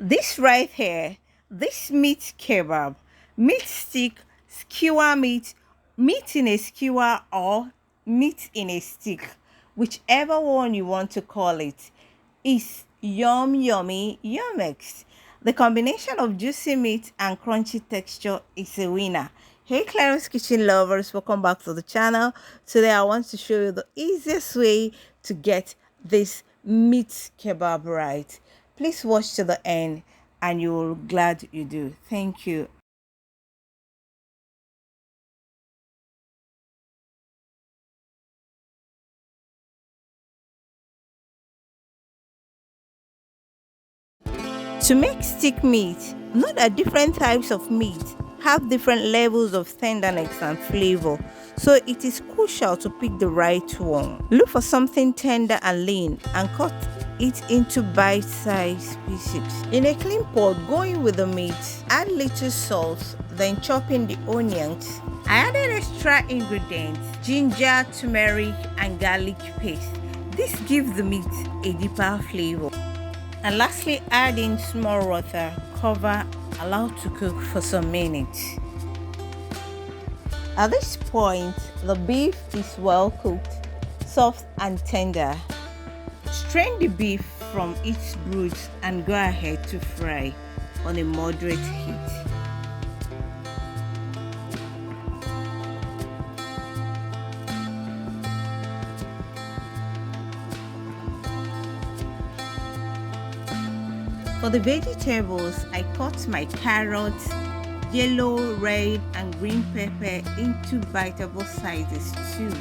This right here, this meat kebab, meat stick, skewer meat, meat in a skewer, or meat in a stick, whichever one you want to call it, is yummy yummix. The combination of juicy meat and crunchy texture is a winner. Hey Clarence Kitchen lovers, welcome back to the channel. Today I want to show you the easiest way to get this meat kebab right. Please watch to the end and you will be glad you do. Thank you. To make stick meat, know that different types of meat have different levels of tenderness and flavor, so it is crucial to pick the right one. Look for something tender and lean and cut it into bite-sized pieces. In a clean pot, go in with the meat, add little salt, then chop in the onions. I added extra ingredients, ginger, turmeric, and garlic paste. This gives the meat a deeper flavor. And lastly, add in small water, cover, allow to cook for some minutes. At this point, the beef is well cooked, soft and tender. Strain the beef from its roots and go ahead to fry on a moderate heat. For the vegetables, I cut my carrots, yellow, red, and green pepper into biteable sizes too.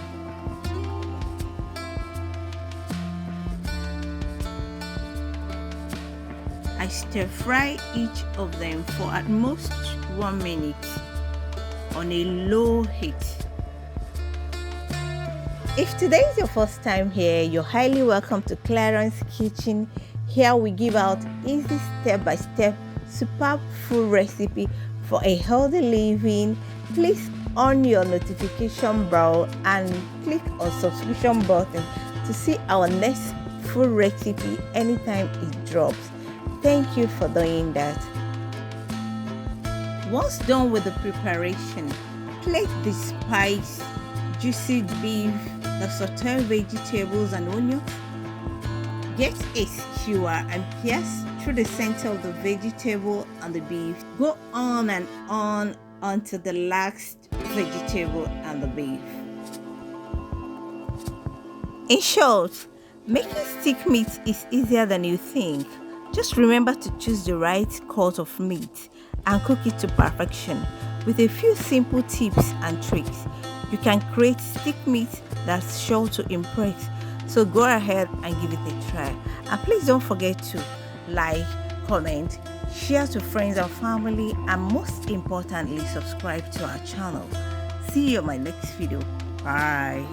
I stir fry each of them for at most 1 minute on a low heat. If today is your first time here, you're highly welcome to Clarence Kitchen. Here we give out easy step-by-step superb food recipe for a healthy living. Please on your notification bell and click on subscription button to see our next food recipe anytime it drops. Thank you for doing that. Once done with the preparation, plate the spiced, juicy beef, the sauteed vegetables and onions. Get a skewer and pierce through the center of the vegetable and the beef. Go on and on until the last vegetable and the beef. In short, making stick meat is easier than you think. Just remember to choose the right cut of meat and cook it to perfection. With a few simple tips and tricks, you can create stick meat that's sure to impress. So go ahead and give it a try. And please don't forget to like, comment, share to friends and family, and most importantly, subscribe to our channel. See you in my next video. Bye.